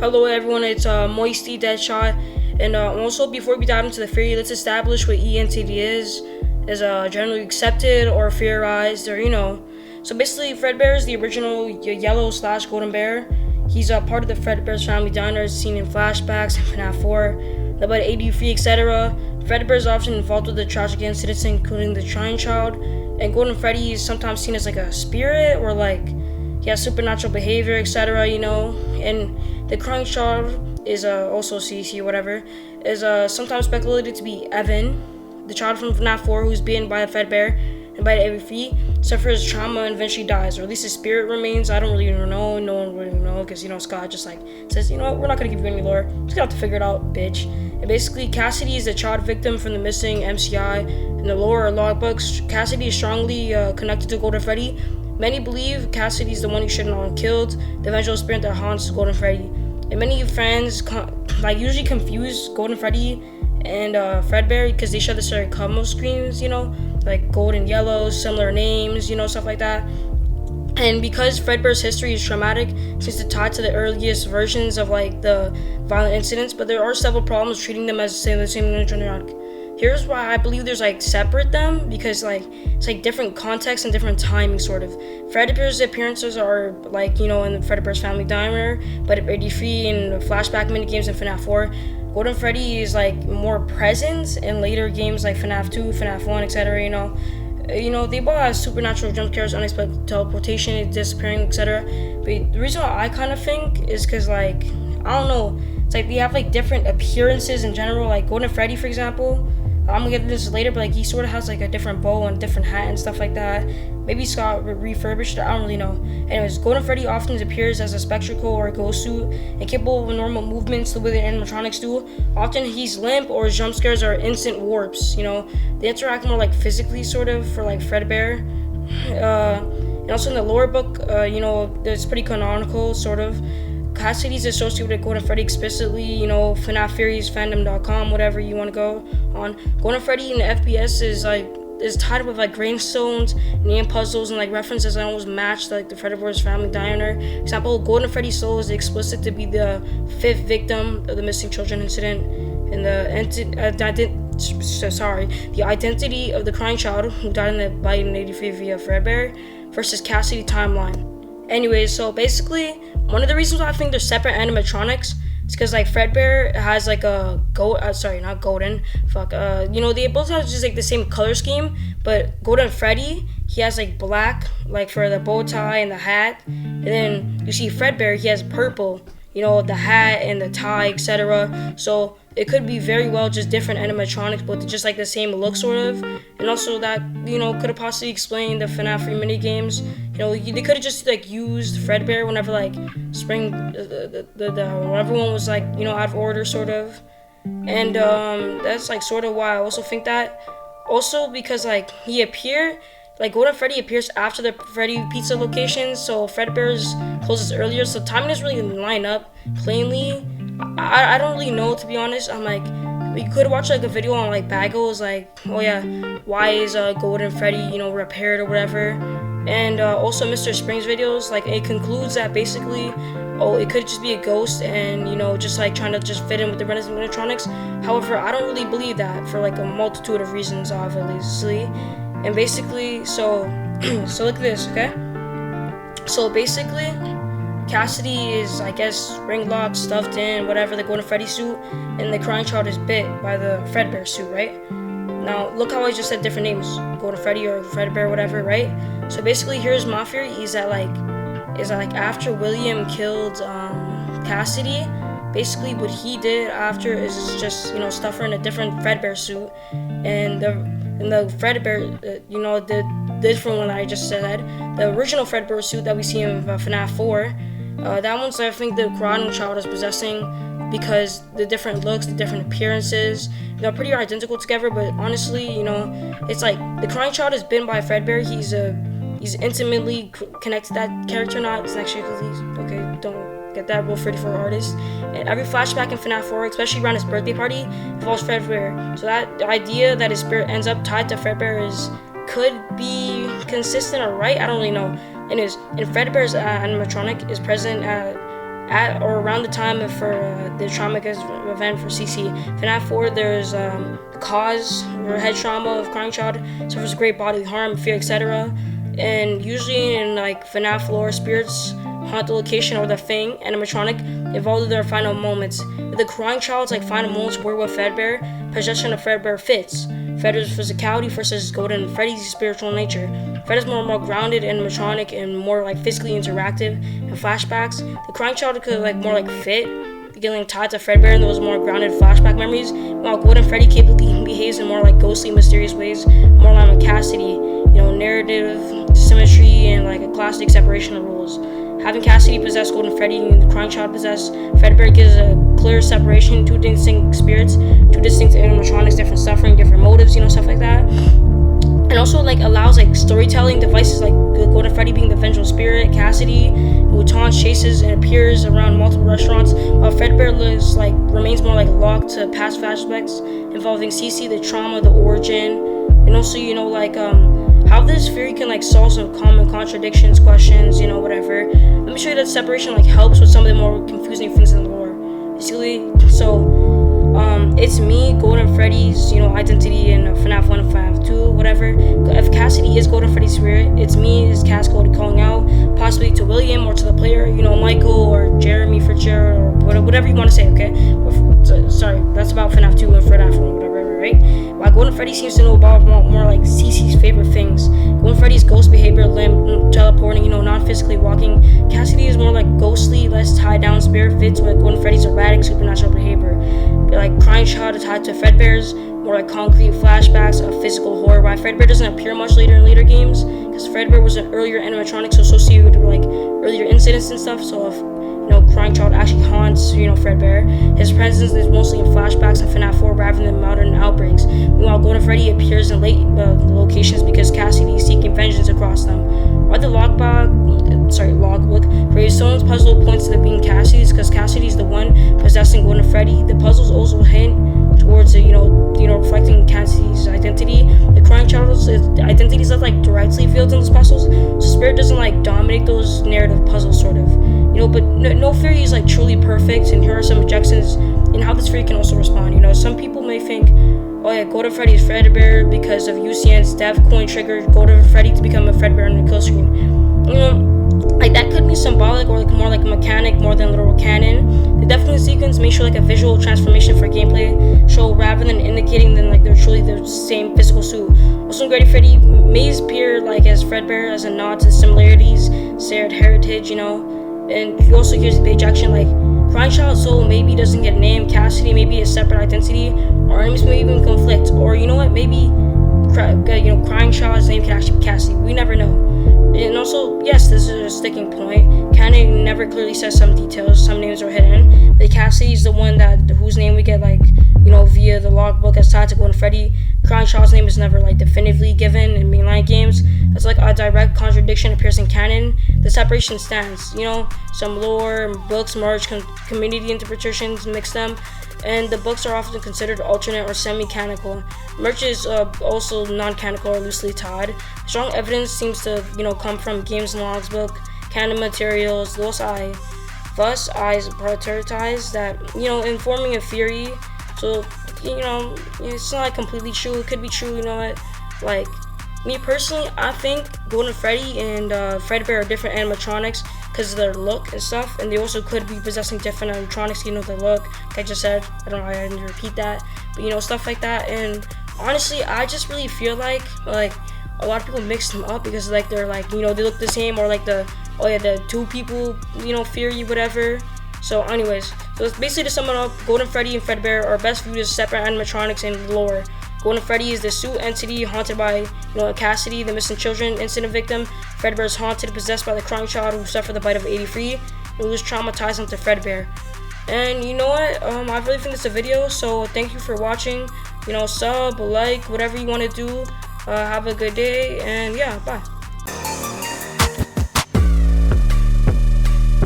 Hello everyone, it's Moisty Deadshot, and also before we dive into the theory, let's establish what ENTD is generally accepted or theorized, So basically, Fredbear is the original yellow/golden bear. He's a part of the Fredbear's family diner, seen in flashbacks in FNAF 4, led by the AD3, etc. Fredbear is often involved with the tragic incidents, including the Shrine Child, and Golden Freddy is sometimes seen as like a spirit or like he has supernatural behavior, etc. And the Crying Child is also CC, whatever, is sometimes speculated to be Evan, the child from FNAF 4 who's beaten by a Fredbear and by the AV3, suffers trauma and eventually dies, or at least his spirit remains. I don't really know. No one really know because Scott just like says, we're not gonna give you any lore. Just gonna have to figure it out, bitch. And basically, Cassidy is the child victim from the missing MCI. In the lore or logbooks, Cassidy is strongly connected to Golden Freddy. Many believe Cassidy is the one who should not have killed the eventual spirit that haunts Golden Freddy. And many fans usually confuse Golden Freddy and Fredbear because they share the same combo screens, like gold and yellow, similar names, stuff like that. And because Fredbear's history is traumatic, since it's tied to the earliest versions of like the violent incidents, but there are several problems treating them as the same animatronic. Here's why I believe there's like separate them, because it's like different context and different timing sort of. Fredbear's appearances are like in the Fredbear's family diner, but at AD3 and flashback minigames in FNAF 4. Golden Freddy is like more present in later games like FNAF 2, FNAF 1, etc. They both have supernatural jump scares, unexpected teleportation, disappearing, etc. But the reason why I kind of think is because I don't know, it's like they have like different appearances in general. Like Golden Freddy, for example, I'm gonna get to this later, but he sort of has like a different bow and different hat and stuff like that. Maybe Scott refurbished it, I don't really know. Anyways, Golden Freddy often appears as a spectacle or a ghost suit and capable of normal movements the way the animatronics do. Often he's limp or his jump scares are instant warps. They interact more like physically sort of for like Fredbear. And also in the lore book, it's pretty canonical sort of. Cassidy is associated with Golden Freddy explicitly, FNAF Theories, fandom.com, whatever you want to go on. Golden Freddy in the FPS is tied with like gravestones, name puzzles, and like references that almost match like the Fredbear's family diner. For example, Golden Freddy's soul is explicit to be the 5th victim of the missing children incident, and the identity of the Crying Child who died in the bite in 83 via Fredbear versus Cassidy timeline. Anyways, so basically, one of the reasons why I think they're separate animatronics is because like Fredbear has like a they both have just like the same color scheme, but Golden Freddy, he has like black, like for the bow tie and the hat, and then you see Fredbear, he has purple, the hat and the tie, etc. So it could be very well just different animatronics, but just like the same look sort of. And also that, could have possibly explained the FNAF 3 minigames. They could have just like used Fredbear whenever like spring, when everyone was like, out of order sort of. And that's like sort of why I also think that. Also because like he appeared, like Golden Freddy appears after the Freddy Pizza location, so Fredbear's closes earlier, so timing doesn't really line up plainly. I don't really know, to be honest. I'm like, we could watch like a video on like Bagels, like, oh yeah, why is Golden Freddy, repaired or whatever. And also Mr. Spring's videos, like it concludes that basically, it could just be a ghost and, just like trying to just fit in with the rest of the animatronics. However, I don't really believe that for like a multitude of reasons, obviously. And basically, so look at this, okay? So basically, Cassidy is, I guess, ring locked, stuffed in, whatever, the Golden Freddy suit, and the Crying Child is bit by the Fredbear suit, right? Now, look how I just said different names, Golden Freddy or Fredbear, whatever, right? So basically, here's my theory, is that after William killed Cassidy, basically what he did after is just, stuff her in a different Fredbear suit, and the Fredbear, the different one I just said, the original Fredbear suit that we see in FNAF 4, that one's I think the Crying Child is possessing, because the different looks, the different appearances, they're pretty identical together. But honestly, it's like the Crying Child is bitten by a Fredbear. He's intimately connected to that character, not actually okay. Don't get that. Rule 34 artist. And every flashback in FNAF 4, especially around his birthday party, involves Fredbear. So that idea that his spirit ends up tied to Fredbear could be consistent or right. I don't really know. Anyways, and Fredbear's animatronic is present at at or around the time for the traumatic event for CC. FNAF 4, there's the cause or head trauma of crying child, suffers great bodily harm, fear, etc. And usually in like FNAF lore, spirits haunt the location or the thing, animatronic, involved in their final moments. With the crying child's like final moments were with Fredbear, possession of Fredbear fits. Fredbear's physicality versus Golden Freddy's spiritual nature. Fred is more grounded and animatronic and more like physically interactive. In flashbacks, the crying child could like more like fit, getting tied to Fredbear in those more grounded flashback memories, while Golden Freddy capably behaves in more like ghostly, mysterious ways, more aligned with Cassidy, narrative, symmetry, and like a classic separation of roles. Having Cassidy possess Golden Freddy and the crying child possess Fredbear gives a clear separation, two distinct spirits, two distinct animatronics, different suffering, different motives, stuff like that. And also like allows like storytelling devices like Golden Freddy being the vengeful spirit, Cassidy who taunts, chases, and appears around multiple restaurants, while Fredbear remains more like locked to past flashbacks involving CC, the trauma, the origin, and also how this theory can like solve some common contradictions, questions, whatever. Let me show you that separation like helps with some of the more confusing things in the lore. Basically, it's me, Golden Freddy's, identity in FNAF 1 and FNAF 2, whatever. If Cassidy is Golden Freddy's spirit, it's me, is Cass Cody calling out, possibly to William or to the player, Michael or Jeremy for Jared or whatever you want to say, okay? Sorry, that's about FNAF 2 and FNAF 1, whatever, right? While Golden Freddy seems to know about more like CC's favorite things. Golden Freddy's ghost behavior, limb, teleporting, non-physically walking. Cassidy is more like ghostly, less tied down spirit fits with Golden Freddy's erratic supernatural behavior. Like crying child is tied to Fredbear's more like concrete flashbacks of physical horror. Why Fredbear doesn't appear much later in later games, because Fredbear was an earlier animatronic, so associated with like earlier incidents and stuff. So if crying child actually haunts Fredbear, his presence is mostly in flashbacks in FNAF 4 rather than modern outbreaks. Meanwhile, Golden Freddy appears in late locations because Cassidy is seeking vengeance across them. Why the logbook for his Stone's puzzle points to the being Cassidy's, because Cassidy's the one possessing Golden Freddy. The puzzles also hint towards reflecting Cassidy's identity. The crying child's identity is not like directly revealed in those puzzles, so Spirit doesn't like dominate those narrative puzzles, sort of. But no theory is like truly perfect, and here are some objections in how this theory can also respond. Some people may think, oh yeah, Golden Freddy is Fredbear because of UCN's death coin triggered Golden Freddy to become a Fredbear on the kill screen. Like that could be symbolic or like more like mechanic more than literal canon. The definite sequence makes sure like a visual transformation for gameplay show rather than indicating then like they're truly the same physical suit. Also, Freddy Freddy may appear like as Fredbear as a nod to the similarities, shared heritage, and you also hear the ejection like crying child's soul maybe doesn't get named, Cassidy maybe a separate identity, or enemies may even conflict, or maybe crying child's name can actually be Cassidy. We never know. And also, yes, this is a sticking point. Canon never clearly says some details. Some names are hidden. But Cassidy is the one whose name we get via the logbook as tied to Golden Freddy. Crying child's name is never definitively given in mainline games. That's like a direct contradiction appears in canon. The separation stands. Some lore, books merge, community interpretations mix them, and the books are often considered alternate or semi-canonical. Merch is also non-canonical or loosely tied. Strong evidence seems to come from games and logs book, canon materials. Thus I prioritize that informing a theory. So it's not completely true. It could be true. Like me personally, I think Golden Freddy and Fredbear are different animatronics because of their look and stuff, and they also could be possessing different animatronics. Their look, like I just said. I don't know. I didn't repeat that, but stuff like that. And honestly, I just really feel like a lot of people mix them up because they're they look the same, or the two people theory, whatever. So anyways, so it's basically to sum it up, Golden Freddy and Fredbear are best viewed as separate animatronics in lore. Golden Freddy is the suit entity haunted by Cassidy, the missing children incident victim. Fredbear is haunted, possessed by the crying child who suffered the bite of 83, who's traumatized into Fredbear. And you know what? I really think it's a video, so thank you for watching. Sub, like, whatever you want to do. Have a good day, and yeah, bye.